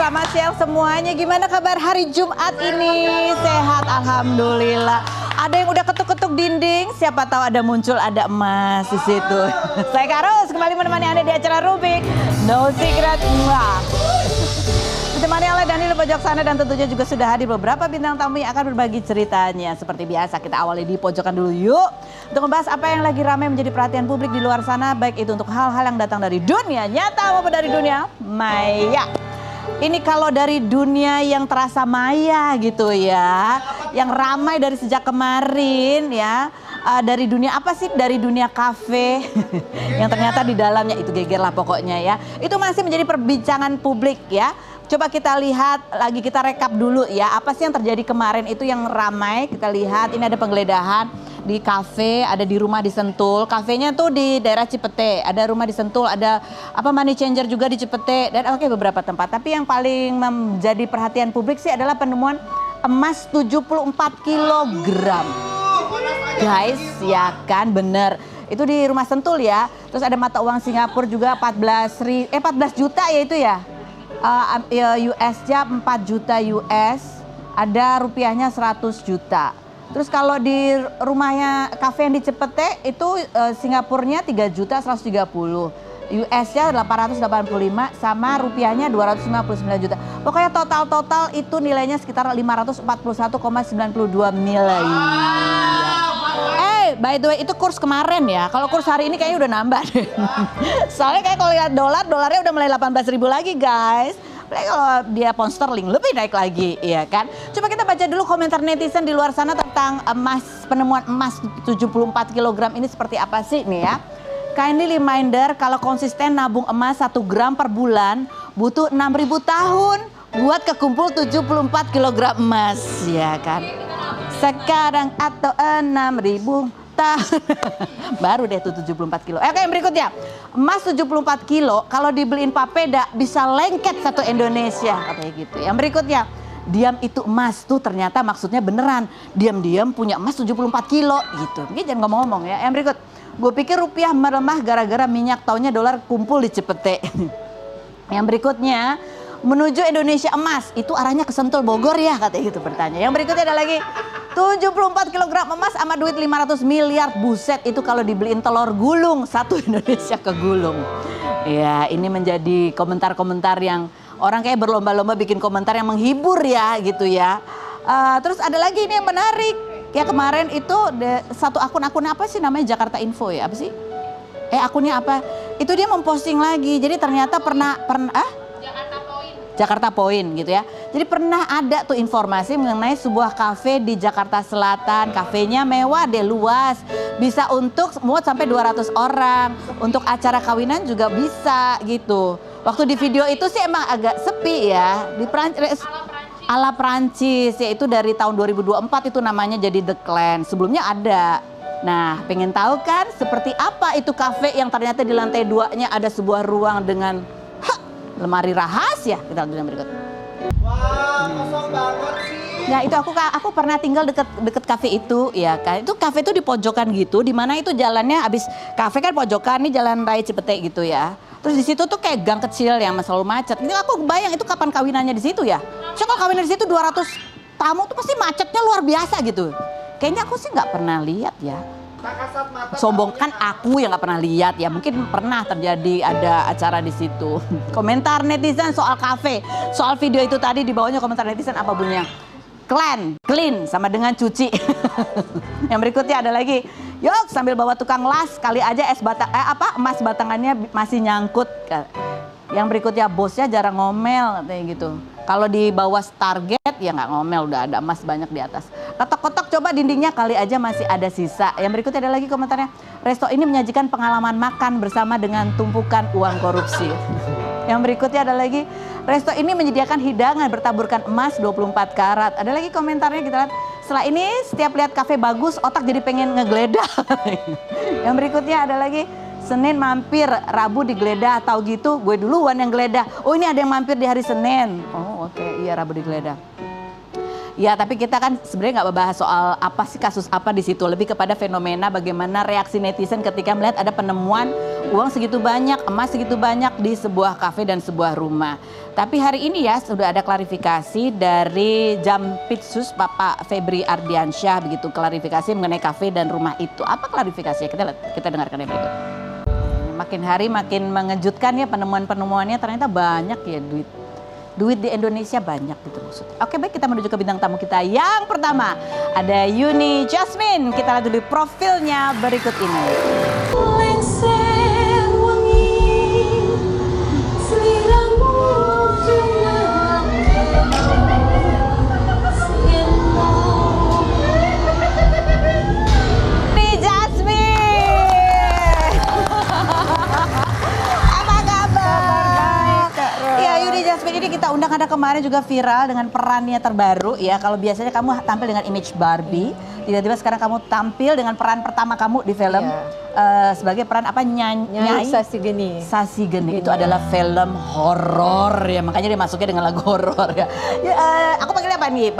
selamat siang semuanya. Gimana kabar hari Jumat ini? Sehat, alhamdulillah. Ada yang udah ketuk-ketuk dinding, siapa tahu ada muncul ada emas di situ. Saya Karus kembali menemani Anda di acara Rubik No Secret. Wah. Ditemani oleh Daniel pojok sana dan tentunya juga sudah hadir beberapa bintang tamu yang akan berbagi ceritanya. Seperti biasa kita awali di pojokan dulu yuk. Untuk membahas apa yang lagi ramai menjadi perhatian publik di luar sana. Baik itu untuk hal-hal yang datang dari dunia nyata maupun dari dunia maya. Ini kalau dari dunia yang terasa maya gitu ya. Yang ramai dari sejak kemarin ya. Dari dunia apa sih? Dari dunia kafe. Yang ternyata di dalamnya itu geger lah pokoknya ya. Itu masih menjadi perbincangan publik ya. Coba kita lihat lagi, kita rekap dulu ya. Apa sih yang terjadi kemarin itu yang ramai. Kita lihat ini ada penggeledahan di kafe, ada di rumah di Sentul. Kafenya tuh di daerah Cipete. Ada rumah di Sentul, ada apa money changer juga di Cipete. Dan oke beberapa tempat. Tapi yang paling menjadi perhatian publik sih adalah penemuan emas 74 kilogram. Guys, ya kan bener. Itu di rumah Sentul ya. Terus ada mata uang Singapura juga 14 juta ya itu ya. US-nya 4 juta US, ada rupiahnya 100 juta. Terus kalau di rumahnya kafe yang di Cipete itu Singapurnya 3 juta 130. US-nya 885 sama rupiahnya 259 juta. Pokoknya total itu nilainya sekitar 541,92 miliar. By the way itu kurs kemarin ya. Kalau kurs hari ini kayaknya udah nambah deh. Soalnya kayak kalau lihat dolarnya udah mulai 18.000 lagi guys. Apalagi kalau dia pound sterling lebih naik lagi, ya kan? Coba kita baca dulu komentar netizen di luar sana tentang penemuan emas 74 kg ini seperti apa sih nih ya. Kindly reminder kalau konsisten nabung emas 1 gram per bulan butuh 6.000 tahun buat kekumpul 74 kg emas, ya kan? Sekarang atau 6.000 tahun. Baru deh tuh 74 kilo. Oke yang berikutnya. Emas 74 kilo kalau dibeliin papeda bisa lengket satu Indonesia. Katanya gitu. Yang berikutnya. Diam itu emas tuh ternyata maksudnya beneran. Diam-diam punya emas 74 kilo gitu. Ini jangan ngomong-ngomong ya. Yang berikut. Gue pikir rupiah melemah gara-gara minyak, taunya dolar kumpul di Cipete. Yang berikutnya. Menuju Indonesia emas. Itu arahnya ke Sentul Bogor ya katanya gitu bertanya. Yang berikutnya ada lagi. 74 kg emas sama duit 500 miliar. Buset itu kalau dibeliin telur gulung. Satu Indonesia kegulung. Ya ini menjadi komentar-komentar yang orang kayak berlomba-lomba bikin komentar yang menghibur ya gitu ya. Terus ada lagi ini yang menarik. Ya kemarin itu satu akun apa sih namanya Jakarta Info ya apa sih? Akunnya apa? Itu dia memposting lagi. Jadi ternyata pernah Jakarta Point gitu ya. Jadi pernah ada tuh informasi mengenai sebuah kafe di Jakarta Selatan. Kafenya mewah deh, luas. Bisa untuk muat sampai 200 orang. Untuk acara kawinan juga bisa gitu. Waktu di video itu sih emang agak sepi ya. Di Prancis, ala Prancis, yaitu dari tahun 2024 itu namanya jadi The Clan. Sebelumnya ada. Nah pengen tahu kan seperti apa itu kafe yang ternyata di lantai 2-nya ada sebuah ruang dengan lemari rahasia. Kita lihat yang berikut. Wah, kosong banget sih. Nah itu aku pernah tinggal deket kafe itu ya kan. Itu kafe itu di pojokan gitu, di mana itu jalannya abis kafe kan pojokan nih jalan raya Cipete gitu ya. Terus di situ tuh kayak gang kecil yang selalu macet. Ini aku bayang itu kapan kawinannya di situ ya. So kalau kawinnya di situ 200 tamu tuh pasti macetnya luar biasa gitu. Kayaknya aku sih nggak pernah lihat ya. Sombong kan aku yang nggak pernah lihat ya, mungkin pernah terjadi ada acara di situ. Komentar netizen soal kafe, soal video itu tadi di bawahnya komentar netizen apa bunyinya? Clean sama dengan cuci. Yang berikutnya ada lagi, yuk sambil bawa tukang las kali aja emas batangannya masih nyangkut. Yang berikutnya bosnya jarang ngomel katanya gitu. Kalau di bawah target ya nggak ngomel, udah ada emas banyak di atas. Kotak-kotak coba dindingnya kali aja masih ada sisa. Yang berikutnya ada lagi komentarnya. Resto ini menyajikan pengalaman makan bersama dengan tumpukan uang korupsi. Yang berikutnya ada lagi. Resto ini menyediakan hidangan bertaburkan emas 24 karat. Ada lagi komentarnya kita lihat. Setelah ini setiap lihat kafe bagus otak jadi pengen ngegeledah. Yang berikutnya ada lagi. Senin mampir, Rabu digeledah, tahu gitu gue duluan yang geledah. Oh ini ada yang mampir di hari Senin. Oh oke, iya Rabu digeledah. Ya, tapi kita kan sebenarnya nggak membahas soal apa sih kasus apa di situ, lebih kepada fenomena bagaimana reaksi netizen ketika melihat ada penemuan uang segitu banyak, emas segitu banyak di sebuah kafe dan sebuah rumah. Tapi hari ini ya sudah ada klarifikasi dari Jampitsus Bapak Febri Ardiansyah begitu, klarifikasi mengenai kafe dan rumah itu. Apa klarifikasinya? Kita dengarkan yang berikut. Makin hari makin mengejutkan ya penemuan-penemuannya, ternyata banyak ya duit di Indonesia banyak gitu maksudnya. Oke, baik, kita menuju ke bintang tamu kita yang pertama. Ada Yuni Jasmine. Kita lihat dulu profilnya berikut ini. Yuni Jasmine. Apa kabar? Ya, Yuni Jasmine ini kita undang, ada kemarin juga viral dengan perannya terbaru ya. Kalau biasanya kamu tampil dengan image Barbie, tiba-tiba sekarang kamu tampil dengan peran pertama kamu di film sebagai peran apa? Nyai Sasigeni. Sasigeni. Itu adalah film horor ya, makanya dia masuknya dengan lagu horor ya. Aku panggilnya apa nih,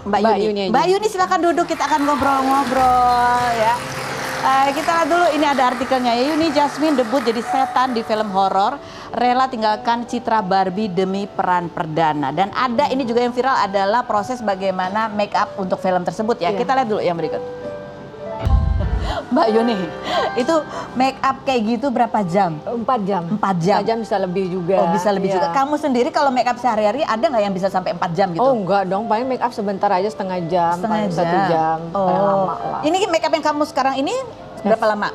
Mbak Yuni. Mbak Yuni silakan duduk, kita akan ngobrol-ngobrol ya. Kita lihat dulu, ini ada artikelnya ya. Yuni Jasmine debut jadi setan di film horor, rela tinggalkan citra Barbie demi peran perdana. Dan ada ini juga yang viral adalah proses bagaimana make up untuk film tersebut ya. Kita lihat dulu yang berikut. Mbak Yuni, itu make up kayak gitu berapa jam? 4 jam. 4 jam? 4 jam bisa lebih juga. Oh, bisa lebih juga. Kamu sendiri kalau make up sehari-hari ada nggak yang bisa sampai 4 jam gitu? Oh enggak dong, paling make up sebentar aja, setengah jam, paling 1 jam, paling lama lah. Ini make up yang kamu sekarang ini berapa lama?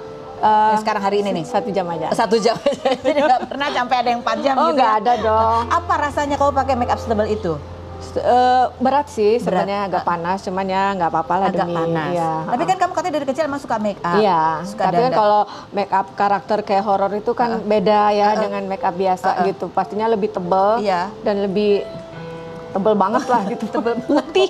Yang sekarang hari ini nih? 1 jam aja. 1 jam aja. Jadi nggak pernah sampai ada yang 4 jam Oh gitu nggak ya? ada dong. Apa rasanya kamu pakai make up setebal itu? Berat sih sebenarnya, agak panas, cuman ya nggak apa-apa lah Agak demi. panas. Iya. Tapi kan kamu katanya dari kecil emang suka make up. Iya, Suka tapi kan dandan. kalau make up karakter kayak horor itu kan beda ya dengan make up biasa gitu. Pastinya lebih tebel Iya. dan lebih tebel banget lah gitu. Tebel putih.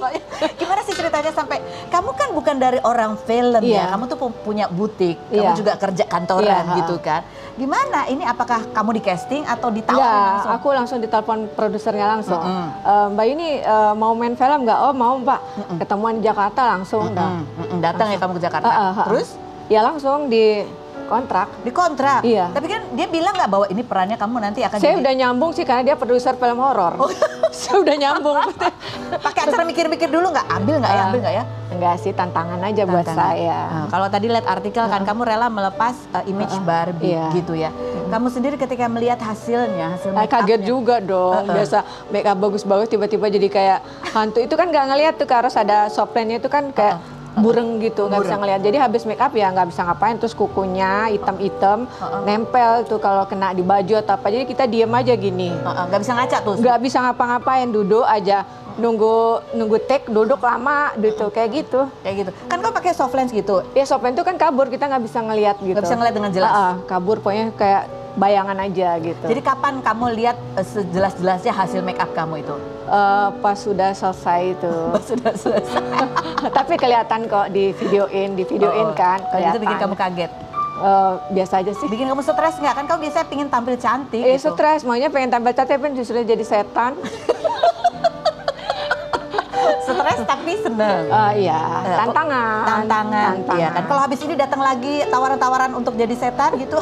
Gimana sih ceritanya sampai kamu kan bukan dari orang film ya, Iya. kamu tuh punya butik, kamu Iya. juga kerja kantoran Iya, gitu kan. Gimana ini, apakah kamu di casting atau ditawarin Enggak, langsung? aku langsung ditelepon produsernya langsung. Mbak ini mau main film nggak? Oh mau Mbak. Ketemuan di Jakarta langsung. Datang ya kamu ke Jakarta. Terus Ya langsung di kontrak. dikontrak. Iya. Tapi kan dia bilang nggak bahwa ini perannya kamu nanti akan Saya jadi udah nyambung sih karena dia produser film horor. Saya udah nyambung. pakai acara mikir-mikir dulu nggak? Ambil nggak ya? Ambil nggak ya? Enggak sih, tantangan aja buat Tantangan. saya. Nah, kalau tadi lihat artikel kan kamu rela melepas image Barbie Iya. gitu ya. Kamu sendiri ketika melihat hasilnya, hasil Nah, make up-nya. kaget juga dong. Biasa make up bagus-bagus tiba-tiba jadi kayak hantu. Itu kan nggak ngelihat tuh, harus ada soplennya itu kan kayak bureng gitu, nggak bisa ngelihat. Jadi habis make up ya nggak bisa ngapain, terus kukunya hitam-hitam, nempel tuh kalau kena di baju atau apa. Jadi kita diem aja gini. Nggak bisa ngaca tuh. Nggak bisa ngapa-ngapain, duduk aja. Nunggu take, duduk lama gitu, kayak gitu. Kayak gitu. Kan kamu pakai soft lens gitu. Ya soplen itu kan kabur, kita nggak bisa ngelihat gitu. Nggak bisa ngelihat dengan jelas. Kabur, pokoknya kayak bayangan aja gitu. Jadi kapan kamu lihat sejelas-jelasnya hasil make up kamu itu? Pas sudah selesai itu. Sudah selesai. Tapi kelihatan kok di videoin kan. Kalau itu bikin kelihatan. kamu kaget. Biasa aja sih. Bikin kamu stres nggak? Kan kamu biasanya pengen tampil cantik gitu. Stres, maunya pengen tampil cantik, tapi justru jadi setan. Stres tapi seneng. Iya, tantangan. Iya kan. Kalau habis ini datang lagi tawaran-tawaran untuk jadi setan gitu.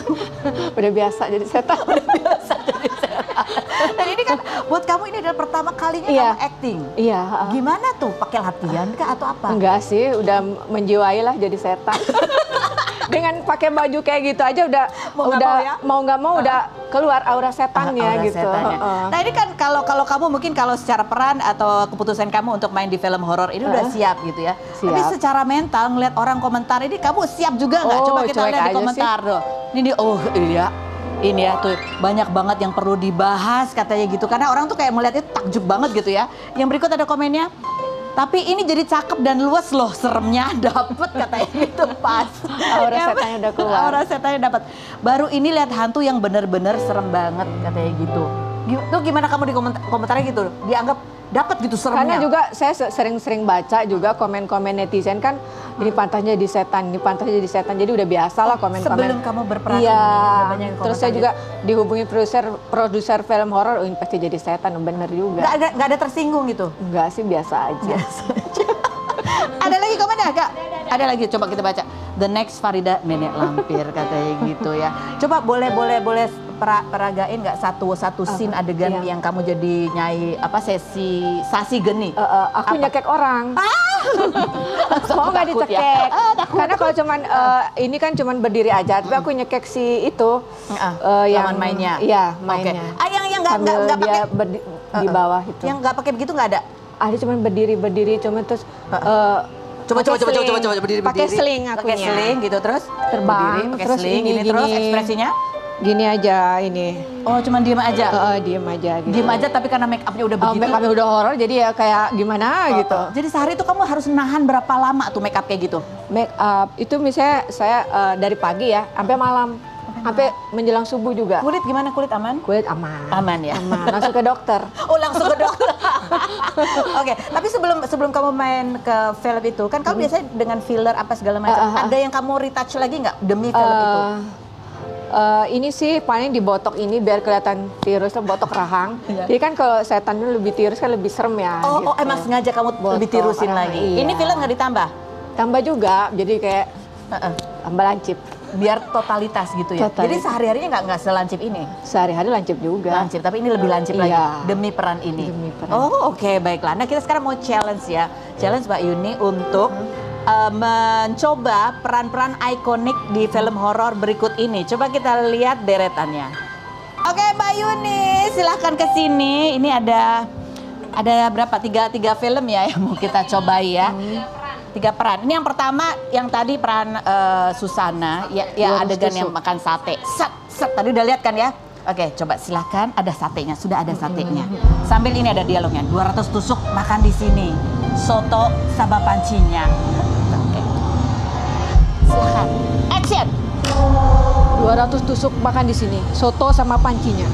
Udah biasa jadi setan. Biasa jadi setan. Dan ini kan buat kamu ini adalah pertama kalinya Iya. kamu acting. Iya. Gimana tuh? Pakai latihan kah atau apa? Enggak sih, udah menjiwai lah jadi setan. Dengan pakai baju kayak gitu aja udah mau nggak mau udah keluar aura setannya Aura gitu. setannya. Nah ini kan kalau kamu mungkin kalau secara peran atau keputusan kamu untuk main di film horor ini udah siap gitu ya. Siap. Tapi secara mental ngeliat orang komentar ini kamu siap juga nggak? Oh, Coba kita cuek lihat di aja komentar loh. Ini iya. Ini ya tuh banyak banget yang perlu dibahas katanya gitu. Karena orang tuh kayak melihat itu takjub banget gitu ya. Yang berikut ada komennya. Tapi ini jadi cakep dan luas loh, seremnya dapet katanya gitu pas. Aura setannya udah keluar. Aura setannya dapat. Baru ini lihat hantu yang bener-bener serem banget katanya gitu. Tuh gimana kamu di komentarnya gitu? Dianggap dapat gitu seremnya? Karena juga saya sering-sering baca juga komen-komen netizen kan, ini pantasnya jadi setan, ini pantasnya jadi setan. Jadi udah biasa lah komen-komen. Sebelum kamu berperan iya. udah banyak yang Terus saya komentar juga dihubungi produser film horor, oh ini pasti jadi setan, bener juga. Nggak ada tersinggung gitu? Enggak sih, biasa aja. Ada lagi komennya Kak? Ada lagi, coba kita baca. The next Farida nenek lampir katanya gitu ya. Coba boleh peragain nggak satu scene adegan iya. yang kamu jadi nyai apa sasi geni? Aku nyekek orang. Mau nggak Takut ya? dicekek? Karena kalau cuman ini kan cuman berdiri aja, tapi aku nyekek si itu yang lawan mainnya. Iya, Oke. mainnya. Yang nggak pakai di bawah itu. yang nggak pakai begitu nggak ada? Ada cuman berdiri cuman terus Coba berdiri. Pakai sling Pakai akunya. sling gitu terus Terbang, berdiri, pakai terus sling ini gini terus gini. ekspresinya. Gini aja ini. Oh, cuman diem aja. Diem aja gitu. Diem aja tapi karena make upnya udah begitu. Make upnya udah horor jadi ya kayak gimana gitu. Jadi sehari itu kamu harus nahan berapa lama tuh make up kayak gitu? Make up itu misalnya saya dari pagi ya sampai malam. Sampai menjelang subuh juga. Kulit gimana? Kulit aman? Kulit aman. Aman ya? Aman. Langsung ke dokter. Oh, langsung ke dokter. Oke, tapi sebelum kamu main ke film itu, kan kamu biasanya dengan filler apa segala macam. Ada yang kamu retouch lagi nggak demi film itu? Ini sih paling dibotok ini biar kelihatan tirus, botok rahang. Iya. Jadi kan kalau setan itu lebih tirus kan lebih serem ya. Oh, gitu. emang sengaja kamu lebih tirusin Botok, lagi. iya. Ini film nggak ditambah? Tambah juga, jadi kayak tambah lancip. Biar totalitas gitu ya. Totalitas. Jadi sehari-harinya nggak selancip ini. Sehari-hari lancip juga. Lancip, tapi ini lebih lancip lagi Iya. demi peran ini. Demi peran. Oh, oke, baiklah. Nah, kita sekarang mau challenge ya. Challenge Mbak Yuni untuk mencoba peran-peran ikonik di film horor berikut ini. Coba kita lihat deretannya. Oke, Mbak Yuni, silahkan ke sini. Ini ada berapa? Tiga film ya yang mau kita cobai ya. 3 peran. Ini yang pertama yang tadi peran Susana ya adegan yang makan sate. Set tadi udah lihat kan ya? Oke, coba silakan, ada satenya, sudah ada satenya. Sambil ini ada dialognya. 200 tusuk makan di sini. Soto sama pancinya. Oke. Silakan. Action. 200 tusuk makan di sini. Soto sama pancinya.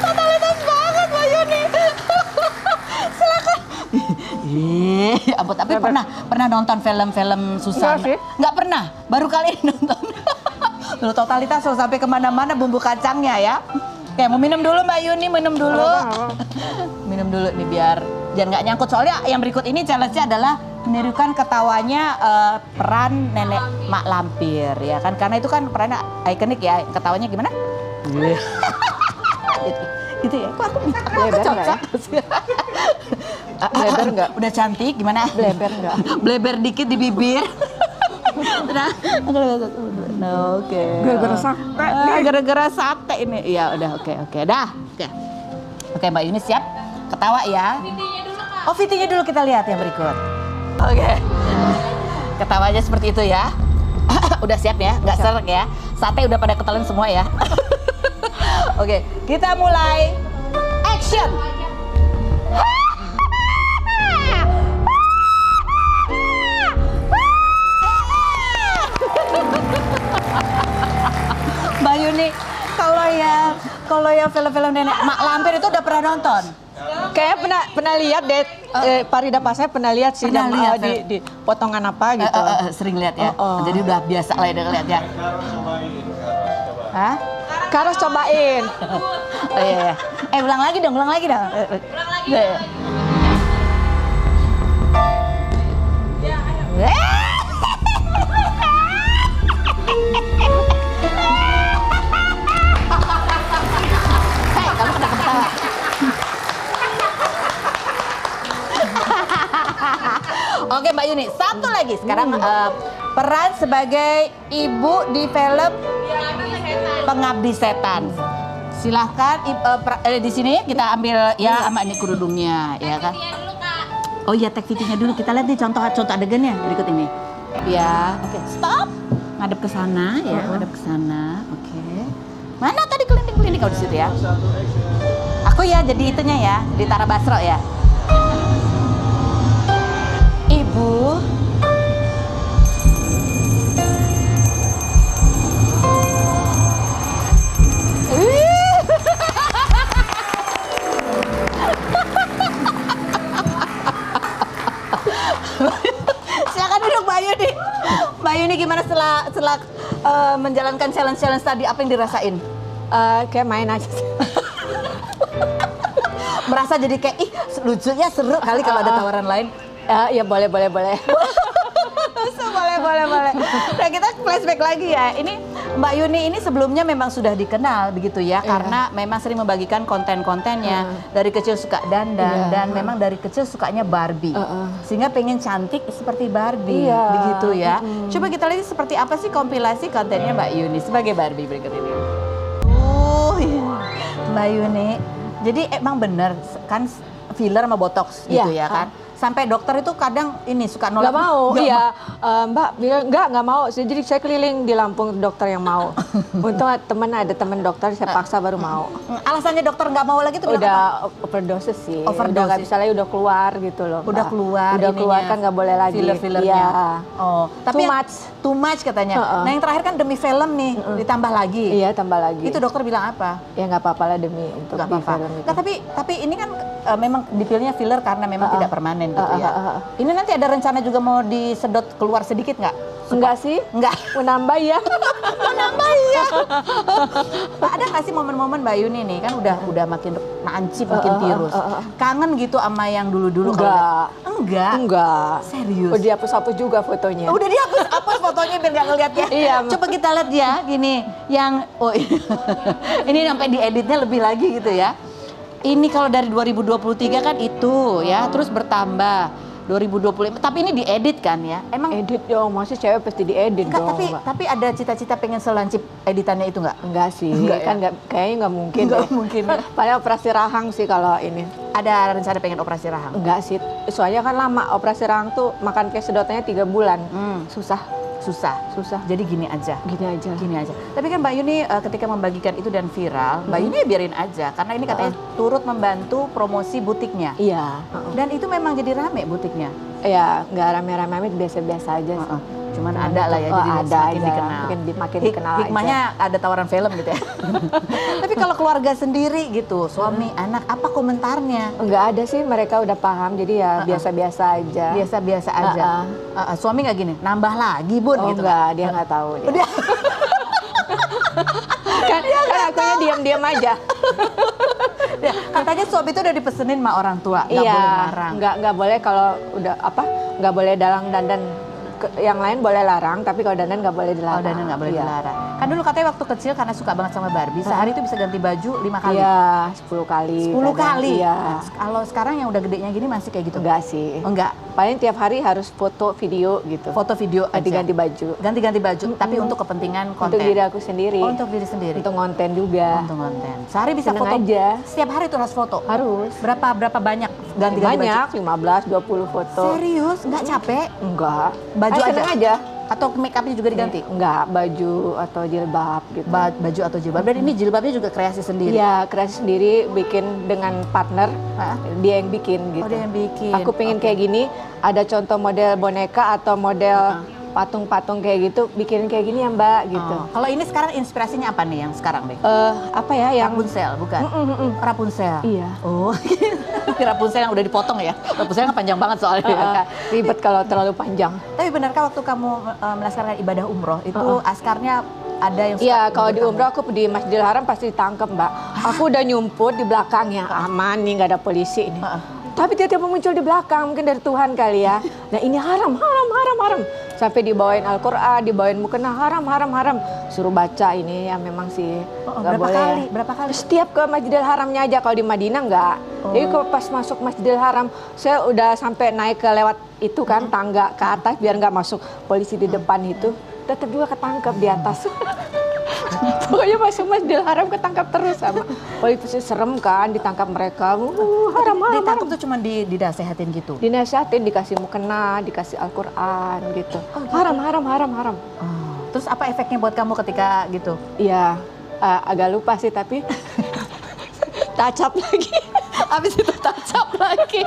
Totalitas banget Mbak Yuni. Silakan. Ampun, tapi pernah nonton film-film Susana? Enggak sih. Nggak pernah, baru kali ini nonton. Loh, totalitas loh, sampai kemana-mana bumbu kacangnya ya. Oke, mau minum dulu Mbak Yuni, minum dulu. Minum dulu nih biar nggak nyangkut. Soalnya yang berikut ini challenge-nya adalah menirukan ketawanya peran nenek Mak Lampir ya kan, karena itu kan perannya ikonik ya. Ketawanya gimana? Gitu ya. Kok aku Bleber cocok sih? Bleber nggak? Udah cantik gimana? Bleber nggak? Bleber dikit di bibir. Nah, oke. Gara-gara sate. Gara-gara sate ini. Iya, udah oke. Dah. Oke. Oke, Mbak Yuni siap? Ketawa ya. Oh, VT-nya dulu kita lihat yang berikut. Oke. Ketawanya seperti itu ya. Udah siap ya? Nggak serak ya? Sate udah pada ketelan semua ya. Oke, kita mulai. Action. Mbak Yuni, kalau ya film-film nenek Mak Lampir itu udah pernah nonton? Kayak pernah lihat deh, Farida Pasnya pernah lihat sih Pernah lihat, di potongan apa gitu. Sering lihat ya. Jadi udah biasa lah ya lihat ya. Hah? Karos cobain. Oh iya. Ulang lagi dong. Ulang lagi. Ya. Hei, kamu kenapa ketawa? Oke Mbak Yuni, satu lagi sekarang peran sebagai ibu di film Pengabdi Setan. Silahkan di sini kita ambil ya sama ini kerudungnya ya kan. Oh iya, take VT-nya dulu. Kita lihat nih contoh adegannya berikut ini. Ya, oke. Stop. Ngadep ke sana ya, ngadep ke sana. Oke. Mana tadi kelinding-kelinding kau di situ ya? Aku ya jadi itunya ya, di Tara Basro ya. Silakan duduk Mbak Yuni. Mbak Yuni gimana setelah menjalankan challenge tadi, apa yang dirasain? Kayak main aja sih. Merasa jadi kayak ih lucu ya, seru kali kalau ada tawaran lain. Ya boleh. boleh. Nah kita flashback lagi ya. Ini Mbak Yuni ini sebelumnya memang sudah dikenal begitu ya, karena memang sering membagikan konten-kontennya. Dari kecil suka dandan dan memang dari kecil sukanya Barbie. Sehingga pengen cantik seperti Barbie, begitu ya. Coba kita lihat seperti apa sih kompilasi kontennya Mbak Yuni sebagai Barbie berikut ini. Mbak Yuni. Jadi emang bener kan filler sama botox gitu ya kan? Sampai dokter itu kadang ini suka nolak. Nggak mau, iya. Mbak bilang nggak mau. Jadi saya keliling di Lampung dokter yang mau. Untung ada teman dokter, saya paksa baru mau. Alasannya dokter nggak mau lagi tuh Udah overdosis sih. Overdosis. Udah nggak bisa lagi, udah keluar gitu loh. Udah Mbak. keluar Udah keluar ininya, kan nggak boleh lagi. Filler-fillernya. Iya. Oh, tapi Too much katanya. Nah yang terakhir kan demi film nih, ditambah lagi. Iya, tambah lagi. Itu dokter bilang apa? Ya nggak apa-apa lah demi untuk Nggak di apa-apa. film itu. Nah, tapi ini kan memang dipilihnya filler karena memang tidak permanen gitu ya. Ini nanti ada rencana juga mau disedot keluar sedikit nggak? Enggak sih? Enggak. Mau nambah ya? Mau nambah ya? Ada nggak sih momen-momen Mbak Yuni nih kan udah makin nancip, makin tirus. Kangen gitu sama yang dulu-dulu? Enggak. Enggak. Serius? Udah dihapus-hapus juga fotonya. Udah dihapus apa fotonya biar nggak ngeliat ya? Iya. Coba kita lihat ya, gini, yang ini sampai dieditnya lebih lagi gitu ya. Ini kalau dari 2023 kan itu ya, terus bertambah 2025. Tapi ini diedit kan ya? Emang Edit dong, masih cewek pasti diedit enggak, dong. tapi ada cita-cita pengen selancip editannya itu nggak? Enggak sih, Enggak ya? kan kayaknya nggak mungkin. Nggak deh. mungkin. Paling operasi rahang sih kalau ini. Ada rencana pengen operasi rahang? Enggak sih, soalnya kan lama operasi rahang tuh makan kayak sedotannya 3 bulan. Susah. Jadi gini aja. Gini aja. Tapi kan Mbak Yuni ketika membagikan itu dan viral, Mbak Yuni ya biarin aja karena ini katanya turut membantu promosi butiknya. Iya. Dan itu memang jadi rame butiknya. Ya nggak rame-rame, biasa-biasa aja sih. Cuman ada lah ya, jadi ada semakin aja. dikenal. Makin dikenal Hikmahnya ada tawaran film gitu ya. Tapi kalau keluarga sendiri gitu, suami, anak, apa komentarnya? Enggak ada sih, mereka udah paham, jadi ya biasa-biasa aja. Biasa-biasa aja. Suami nggak gini, nambah lagi bun Oh gitu. enggak, dia nggak tahu. Dia. kan akunya diam-diam aja. Ya, katanya suami itu udah dipesenin sama orang tua, nggak boleh larang. Nggak boleh kalau udah nggak boleh dalang dandan. Yang lain boleh larang, tapi kalau dandan nggak boleh dilarang. Oh, dandan nggak boleh dilarang. Kan dulu katanya waktu kecil karena suka banget sama Barbie, sehari itu bisa ganti baju 5 kali. Iya, 10 kali. 10 kali? Iya. Nah, kalau sekarang yang udah gedenya gini masih kayak gitu? Enggak sih. Oh, enggak? Paling tiap hari harus foto, video gitu. Foto video aja? Ganti-ganti baju. Ganti-ganti baju, tapi untuk kepentingan konten? Untuk diri aku sendiri. Oh, untuk diri sendiri? Untuk konten juga. Untuk konten. Sehari bisa Seneng foto? aja. Setiap hari tuh harus foto? Harus. Berapa banyak ganti-ganti baju? Banyak, 15, 20 foto. Serius? Nggak capek? Enggak. Baju seneng aja? aja. Atau make upnya juga diganti? Enggak, baju atau jilbab gitu. Baju atau jilbab? Dan ini jilbabnya juga kreasi sendiri? Iya, kreasi sendiri, bikin dengan partner. Dia yang bikin gitu. Oh, dia yang bikin. Aku pengen kayak gini, ada contoh model boneka atau model patung-patung kayak gitu, bikinin kayak gini ya Mbak gitu. Kalau ini sekarang inspirasinya apa nih yang sekarang deh? Apa ya yang Rapunzel, bukan? Rapunzel? Iya. Oh, Rapunzel yang udah dipotong ya? Rapunzel kan panjang banget soalnya. Ribet kalau terlalu panjang. Tapi benarkah waktu kamu melaksanakan ibadah umroh, itu askarnya ada yang suka? Iya, kalau di umroh aku di Masjidil Haram pasti ditangkap Mbak. Aku udah nyumput di belakangnya, aman nih nggak ada polisi ini. Tapi tiba-tiba muncul di belakang, mungkin dari Tuhan kali ya. Nah ini haram. Sampai dibawain Al-Quran, dibawain mukena haram. Suruh baca ini ya memang sih nggak boleh. Berapa kali? Setiap ke Masjidil Haramnya aja, kalau di Madinah nggak. Jadi kalau pas masuk Masjidil Haram, saya udah sampai naik ke lewat itu kan, tangga ke atas biar nggak masuk polisi di depan itu. Tetap juga ketangkep di atas. Pokoknya masuk Masjidil Haram ketangkap terus sama polisi. Serem kan ditangkap mereka. Haram. Ditangkap tuh cuma dinasehatin gitu? Dinasihatin, dikasih mukena, dikasih Al-Quran gitu. Haram. Terus apa efeknya buat kamu ketika gitu? Iya, agak lupa sih tapi tacap lagi. Habis itu tacap lagi.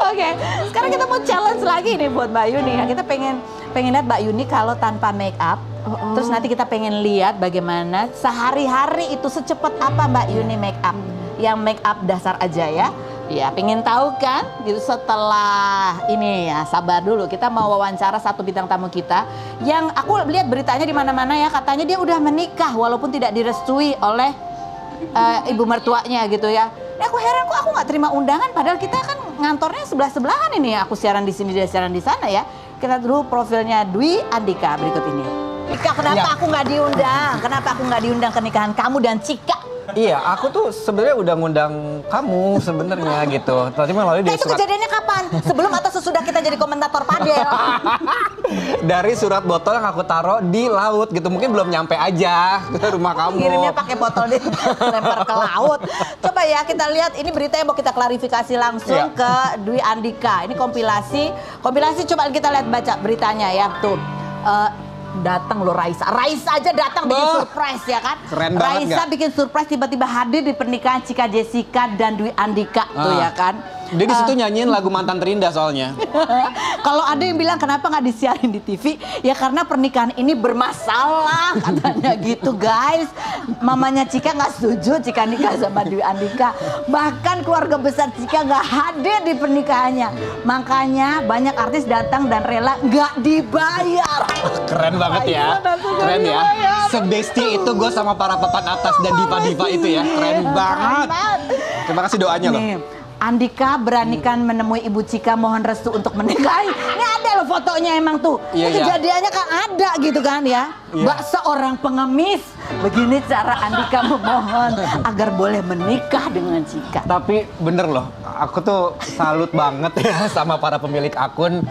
Oke, sekarang kita mau challenge lagi nih buat Mbak Yuni. Kita pengen lihat Mbak Yuni kalau tanpa make up. Terus nanti kita pengen lihat bagaimana sehari-hari itu secepat apa Mbak Yuni make up. Yang make up dasar aja ya. Ya, pengen tahu kan? Gitu setelah ini ya, sabar dulu. Kita mau wawancara satu bintang tamu kita yang aku lihat beritanya di mana-mana ya, katanya dia udah menikah walaupun tidak direstui oleh ibu mertuanya gitu ya. Ini aku heran kok aku nggak terima undangan padahal kita kan ngantornya sebelah-sebelahan ini ya. Aku siaran di sini, dia siaran di sana ya. Kita dulu profilnya Dwi Andika berikut ini. Cika, kenapa aku nggak diundang? Kenapa aku nggak diundang ke nikahan kamu dan Cika? Iya, aku tuh sebenarnya udah ngundang kamu sebenarnya gitu. Tapi melalui Nah, dari itu surat kejadiannya kapan? Sebelum atau sesudah kita jadi komentator padel? dari surat botol yang aku taruh di laut gitu. Mungkin belum nyampe aja ke rumah kamu. Ngirimnya pakai botol lempar ke laut. Coba ya kita lihat ini berita yang mau kita klarifikasi langsung Iya. ke Dwi Andika. Ini kompilasi coba kita lihat baca beritanya ya tuh. Datang loh Raisa aja datang bikin surprise ya kan. Keren banget Raisa nggak? bikin surprise tiba-tiba hadir di pernikahan Cika Jessica dan Dwi Andika tuh ya kan. Dia di situ nyanyiin lagu Mantan Terindah soalnya. Kalau ada yang bilang kenapa nggak disiarin di TV, ya karena pernikahan ini bermasalah katanya gitu guys. Mamanya Cika nggak setuju Cika nikah sama Dwi Andika. Bahkan keluarga besar Cika nggak hadir di pernikahannya. Makanya banyak artis datang dan rela nggak dibayar. Keren banget ya. Keren ya. Sebesti itu gue sama para papan atas dan diva-diva itu ya. Keren banget. Terima kasih doanya loh. Nih, Andika beranikan menemui Ibu Cika mohon restu untuk menikahi. Ini ada loh fotonya emang tuh. Iya, Ini kejadiannya kan ada gitu kan ya. Iya. Bak seorang pengemis. Begini cara Andika memohon agar boleh menikah dengan Cika. Tapi bener loh, aku tuh salut banget ya sama para pemilik akun.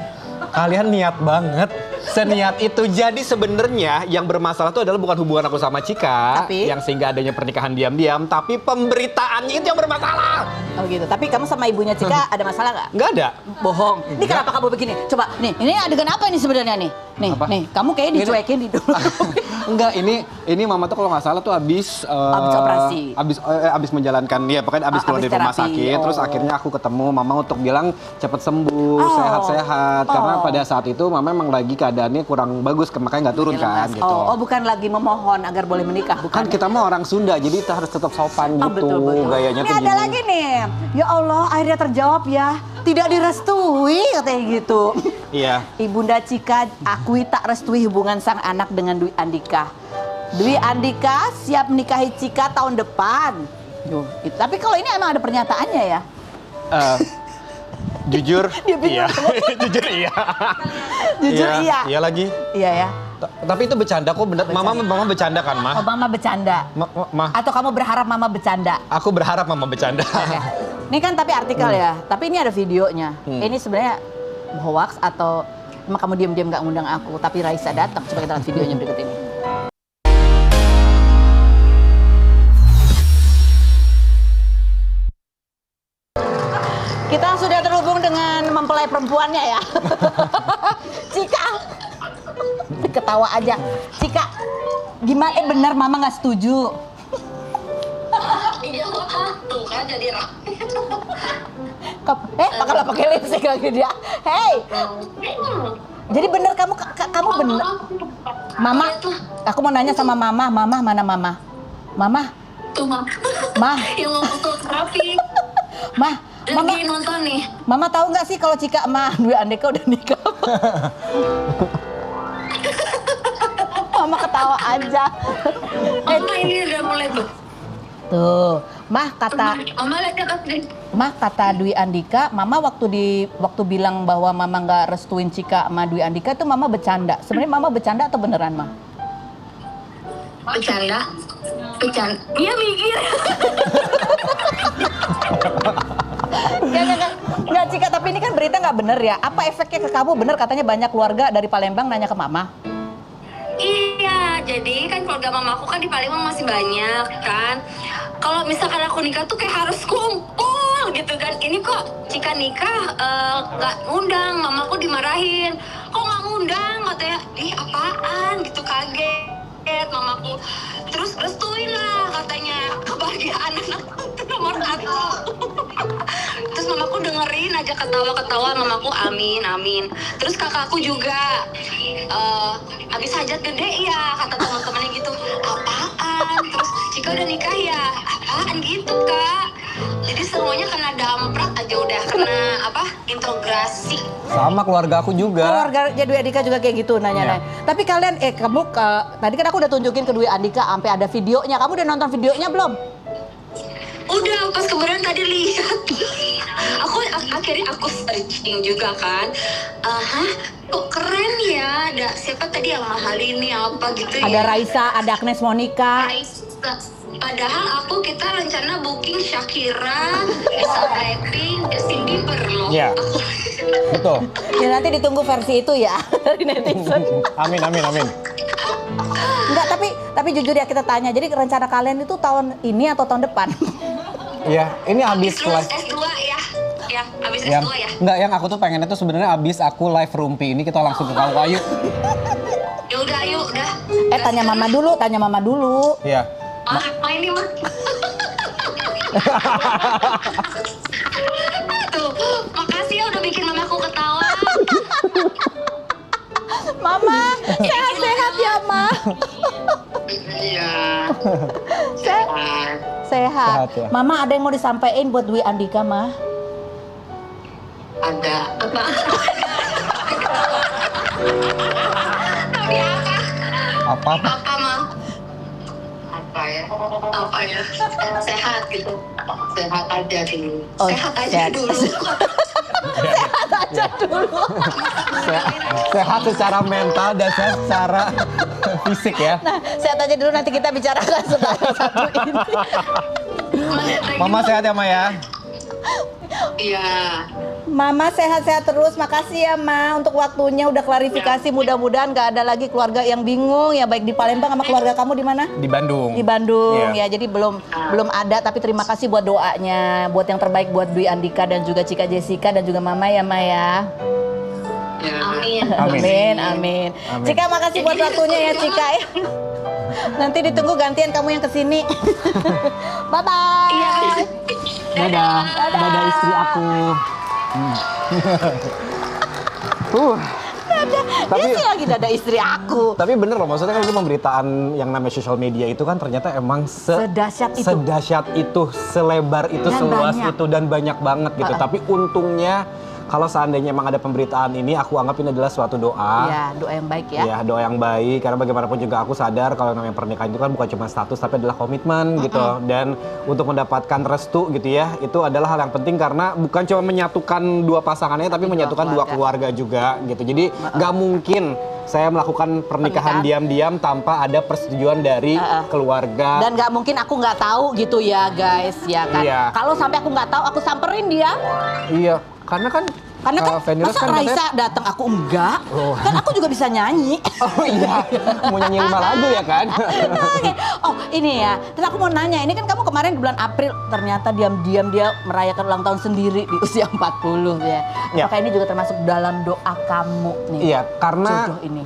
Kalian niat banget, seniat itu. Jadi sebenarnya yang bermasalah itu adalah bukan hubungan aku sama Cika, Tapi? yang sehingga adanya pernikahan diam-diam, tapi pemberitaannya itu yang bermasalah. Oh gitu. Tapi kamu sama ibunya Cika ada masalah nggak? Nggak ada. Bohong. Ini kenapa kamu begini? Coba nih, ini adegan apa ini sebenarnya nih? Nih, Apa? nih, kamu kayaknya dicuekin di dulu. Enggak, ini mama tuh kalau nggak salah tuh habis Habis operasi. habis menjalankan, ya pokoknya habis keluar habis dari rumah terapi. sakit. Terus Oh. akhirnya aku ketemu mama untuk bilang cepet sembuh, Oh. sehat-sehat. Karena Oh. pada saat itu mama emang lagi keadaannya kurang bagus, makanya nggak turun kan gitu. Oh, bukan lagi memohon agar boleh menikah, bukan. Kan kita mah orang Sunda, jadi kita harus tetap sopan gitu. Gayanya Ini tuh ada gini. lagi nih. Ya Allah, akhirnya terjawab ya. Tidak direstui katanya gitu. Iya. Ibunda Cika akui tak restui hubungan sang anak dengan Dwi Andika. Dwi Andika siap menikahi Cika tahun depan. Tapi kalau ini emang ada pernyataannya ya. Jujur, Dia bingung. iya. Jujur iya. Jujur iya. Iya lagi. Iya ya. Tapi itu bercanda kok, bener. Mama bercanda kan, Oh, Mah? Mama bercanda. Mah, Atau kamu berharap Mama bercanda? aku berharap Mama bercanda. Ini kan tapi artikel ya, tapi ini ada videonya. Ini sebenarnya hoax atau emang kamu diam-diam nggak ngundang aku, tapi Raisa datang. Coba kita lihat videonya berikut ini. Kita sudah terhubung dengan mempelai perempuannya ya. Cika, ketawa aja. Cika, gimana? Benar Mama nggak setuju. Iya kok tuh kan jadi Makanlah pakai lipstick lagi dia. Hey, jadi bener kamu bener. Mama, aku mau nanya sama Mama. Mama mana Mama? Mama, tuh Mah, yang mau foto terapi Mah, dan Mama, lagi nonton nih. Mama tahu nggak sih kalau Cika sama Dwi Andika udah nikah? Mama ketawa aja. Mama ini udah mulai tuh. Tuh, Mah kata Mama lihat ke atas deh. Mah kata Dwi Andika, Mama waktu bilang bahwa Mama nggak restuin Cika sama Dwi Andika itu Mama bercanda. Sebenarnya Mama bercanda atau beneran, Mah? Bercanda. Iya mikir. Nggak Cika, tapi ini kan berita nggak bener ya. Apa efeknya ke kamu? Bener katanya banyak keluarga dari Palembang nanya ke Mama. Iya, jadi kan keluarga mamaku kan di Palembang masih banyak kan. Kalau misalkan aku nikah tuh kayak harus kumpul gitu kan. Ini kok Cika nikah nggak ngundang, mamaku dimarahin. Kok nggak ngundang? Katanya, apaan gitu, kaget mamaku. Terus restuin lah katanya, kebahagiaan anakku itu nomor 1. Terus mamaku dengerin aja ketawa-ketawa, mamaku amin, amin. Terus kakakku juga habis hajat gede ya, kata teman-temannya gitu. Apaan? Terus Cika udah nikah ya? Apaan gitu, Kak? Jadi semuanya kena damprat aja udah, kena apa? Integrasi. Sama keluarga aku juga. Keluarga Dwi Andika juga kayak gitu nanya. Iya. Tapi kalian, tadi kan aku udah tunjukin ke Dwi Andika sampai ada videonya. Kamu udah nonton videonya belum? Udah, pas kemarin tadi lihat. Akhirnya aku searching juga kan. Kok keren ya? Ada siapa tadi yang mahal ini apa gitu ya? Ada Raisa, ada Agnes Monica. Padahal kita rencana booking Shakira, Lisa Blackpink, Justin Bieber loh. Iya. Betul. Ya nanti ditunggu versi itu ya dari netizen. Amin. Enggak, tapi jujur ya kita tanya. Jadi rencana kalian itu tahun ini atau tahun depan? Iya, ini habis Lulus live. S2 ya. Ya, habis Yang, S2 ya. enggak, yang aku tuh pengennya tuh sebenarnya abis aku live Rumpi ini kita langsung ke Kawayu. Ya udah, ayo udah. Tanya mama dulu. Iya. Apa ini mah? Tuh, makasih ya udah bikin mamaku ketawa. Mama, sehat-sehat ya, Ma. Iya. Sehat. Sehat ya. Mama ada yang mau disampaikan buat Dwi Andika, Ma? Ada apa? Tapi apa? Apa? Apa mah? Apa ya? Sehat gitu. Sehat aja dulu. Oh, Sehat aja sehat. dulu. Sehat aja dulu. Sehat secara mental dan sehat secara fisik ya. Nah, sehat aja dulu nanti kita bicarakan setelah satu ini. Mama sehat ya, Ma ya? Iya. Mama sehat-sehat terus, makasih ya Ma untuk waktunya udah klarifikasi. Mudah-mudahan gak ada lagi keluarga yang bingung ya, baik di Palembang sama keluarga kamu di mana? Di Bandung. Di Bandung Iya. ya, jadi belum ada, tapi terima kasih buat doanya, buat yang terbaik buat Dwi Andika dan juga Cika Jessica dan juga Mama ya Ma ya. Amin. Amin, amin. Cika makasih buat waktunya ya Cika ya. Nanti ditunggu gantian kamu yang kesini. Bye bye. Iya. Dadah. Dadah istri aku. Dia sih lagi dada istri aku. Tapi bener loh, maksudnya kan itu pemberitaan yang namanya social media itu kan ternyata emang Sedahsyat itu. sedahsyat itu, selebar itu, Dan seluas banyak. itu dan banyak banget gitu. Tapi untungnya kalau seandainya emang ada pemberitaan ini, aku anggap ini adalah suatu doa. Ya, doa yang baik ya. Ya, doa yang baik, karena bagaimanapun juga aku sadar kalau namanya pernikahan itu kan bukan cuma status tapi adalah komitmen gitu. Dan untuk mendapatkan restu gitu ya, itu adalah hal yang penting karena bukan cuma menyatukan dua pasangannya tapi menyatukan dua keluarga juga gitu. Jadi nggak mungkin saya melakukan pernikahan diam-diam tanpa ada persetujuan dari keluarga. Dan nggak mungkin aku nggak tahu gitu ya guys, ya kan. Iya. Kalau sampai aku nggak tahu, aku samperin dia. Iya, karena kan Venus masa kan Raisa katanya- datang aku enggak? Oh. Kan aku juga bisa nyanyi. Oh iya, mau nyanyi 5 lagu ya kan? Oke. Oh ini ya, terus aku mau nanya, ini kan kamu kemarin di bulan April ternyata diam-diam dia merayakan ulang tahun sendiri di usia 40 ya. Ya. Apakah ini juga termasuk dalam doa kamu nih? Iya, karena Jodoh ini.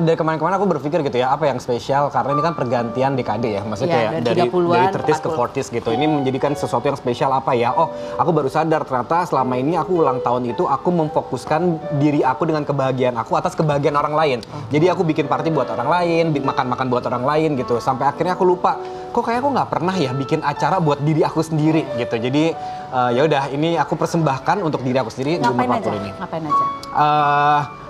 dari kemarin-kemarin aku berpikir gitu ya, apa yang spesial karena ini kan pergantian dekade ya, maksudnya Iya, kayak dari dari 30-an 30s ke 40s gitu. Ini menjadikan sesuatu yang spesial apa ya? Oh, aku baru sadar ternyata selama ini aku ulang tahun itu aku memfokuskan diri aku dengan kebahagiaan aku atas kebahagiaan orang lain. Jadi aku bikin party buat orang lain, makan-makan buat orang lain gitu. Sampai akhirnya aku lupa, kok kayak aku nggak pernah ya bikin acara buat diri aku sendiri gitu. Jadi ya udah, ini aku persembahkan untuk diri aku sendiri di Ngapain umur aja? 40 ini. Ngapain aja?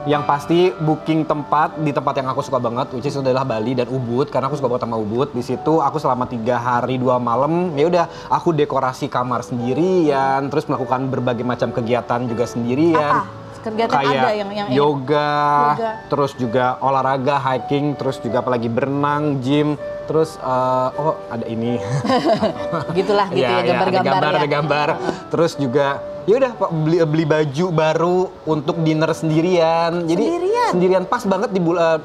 Yang pasti booking tempat di tempat yang aku suka banget, which is adalah Bali dan Ubud, karena aku suka banget sama Ubud. Di situ aku selama 3 hari 2 malam, ya udah aku dekorasi kamar sendirian, terus melakukan berbagai macam kegiatan juga sendirian. Apa? Kegiatan Kayak ada yang yoga, Yoga. terus juga olahraga, hiking, terus juga apalagi berenang, gym, terus oh ada ini. Gitulah gitu ya, gambar-gambar ada ya. gambar. Terus juga ya udah beli baju baru untuk dinner sendirian. Jadi sendirian pas banget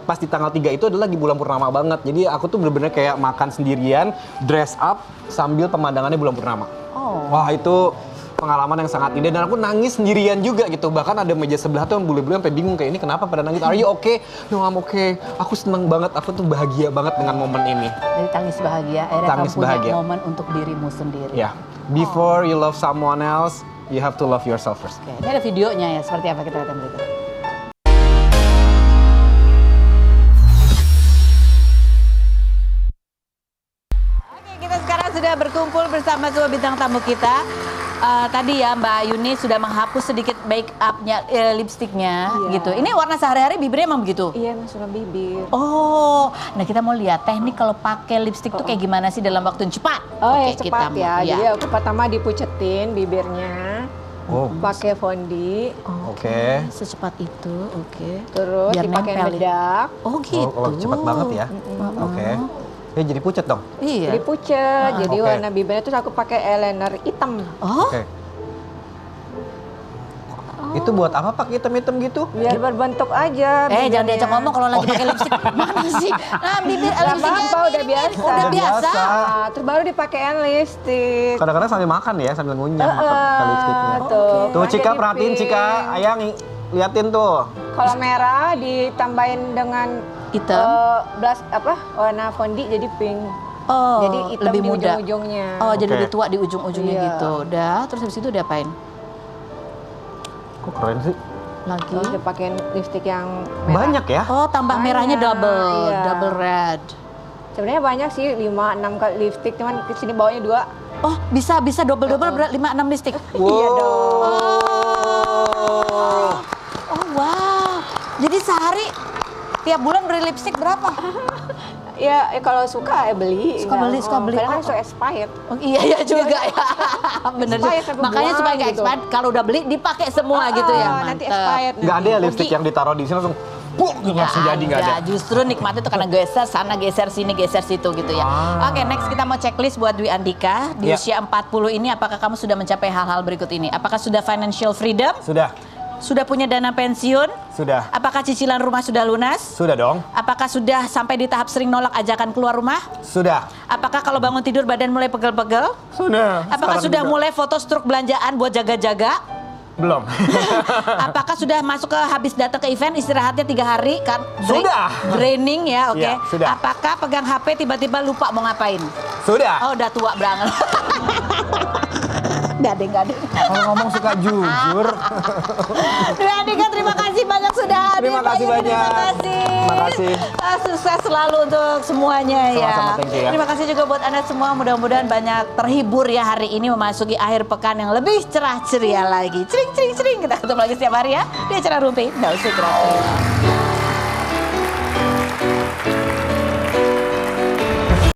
pas di tanggal 3 itu adalah di bulan purnama banget. Jadi aku tuh bener-bener kayak makan sendirian, dress up sambil pemandangannya bulan purnama. Oh. Wah, itu pengalaman yang sangat indah dan aku nangis sendirian juga gitu. Bahkan ada meja sebelah tuh yang bule-bule sampai bingung kayak ini kenapa pada nangis. Are you okay? No, I'm okay. Aku seneng banget, aku tuh bahagia banget dengan momen ini. Jadi tangis bahagia, akhirnya Tangis kamu punya bahagia. momen untuk dirimu sendiri. Ya, before you love someone else, you have to love yourself first. Oke, ini ada videonya ya, seperti apa kita lihat yang berikut. Oke, kita sekarang sudah berkumpul bersama sama semua bintang tamu kita. Tadi ya Mbak Yuni sudah menghapus sedikit make up-nya, lipstiknya gitu. Ini warna sehari-hari bibirnya emang begitu? Iya, masuk bibir. Oh, nah kita mau lihat teknik kalau pakai lipstik tuh kayak gimana sih dalam waktu yang cepat? Oh ya Oke, cepat kita ya. mau- Jadi aku pertama dipucetin bibirnya, Oh, pakai fondi, oke. Secepat itu, oke. terus Biar dipakai nempel ya? bedak. Oh gitu. Oh, cepet banget ya. Oke. Ya jadi pucat dong. Iya. Jadi pucet, jadi Oke. warna bibirnya terus aku pakai eyeliner hitam. Oh, Oke. Itu buat apa Pak hitam-hitam gitu? Biar berbentuk aja. jangan bibirnya. diajak ngomong kalau lagi pakai lipstik. Mana sih? Nah, bibir Nggak lipstiknya apa-apa, udah ini biasa. Udah Udah biasa. biasa. Nah, terus baru dipakein lipstik. Kadang-kadang sambil makan ya, sambil ngunyah pakai lipstiknya. Tuh. Tuh Cika Pakai perhatiin dipik. Cika, Ayang liatin tuh. Kalau merah ditambahin dengan Hitam. blush warna fondi jadi pink. Oh, Jadi hitam lebih di muda. ujung-ujungnya. Oh, jadi Oke. lebih tua di ujung-ujungnya Iya. gitu. Udah, terus habis itu diapain? Kok keren sih? Lagi. Terus dipakein lipstik yang merah. Banyak ya? Oh, tambah merahnya Banyak, double, iya. double red. Sebenarnya banyak sih 5-6 kali lipstik, cuman kesini bawahnya 2. Oh, bisa double berat 5-6 lipstik. Iya dong. Oh, wow. Jadi sehari tiap bulan beli lipstik berapa? Ya, kalau suka beli. Suka beli, suka beli. Kadang kan Oh. suka expired. Oh, iya juga ya. Bener juga. Expired sampai Makanya buang supaya nggak gitu. expired, kalau udah beli dipakai semua gitu ya. Nanti Mantep. expired. Nggak ada ya Oke. lipstik yang ditaruh di sini langsung langsung jadi nggak ada. Justru nikmatnya tuh karena geser sana, geser sini, geser situ gitu ya. Ah. Oke, next kita mau checklist buat Dwi Andika. Di Ya. usia 40 ini, apakah kamu sudah mencapai hal-hal berikut ini? Apakah sudah financial freedom? Sudah, Sudah punya dana pensiun? sudah. Apakah cicilan rumah sudah lunas? Sudah dong. Apakah sudah sampai di tahap sering nolak ajakan keluar rumah? Sudah. Apakah kalau bangun tidur badan mulai pegel-pegel? Sudah. Apakah Sekarang sudah juga. mulai foto struk belanjaan buat jaga-jaga? Belum. Apakah sudah masuk ke habis datang ke event istirahatnya 3 hari kan? Sudah. Draining ya, oke. Iya, sudah. Apakah pegang HP tiba-tiba lupa mau ngapain? Sudah. Oh, udah tua banget. Gak ada. Kalau ngomong suka jujur. Dwi Andika, terima kasih banyak sudah hadir. Terima kasih Mbak Yuni. banyak. Terima kasih. Terima kasih. Sukses selalu untuk semuanya ya. Sama-sama, thank you ya. Terima kasih juga buat Anda semua. Mudah-mudahan banyak terhibur ya hari ini memasuki akhir pekan yang lebih cerah ceria lagi. Cering. Kita ketemu lagi setiap hari ya di acara Rumpi Daus Sutra.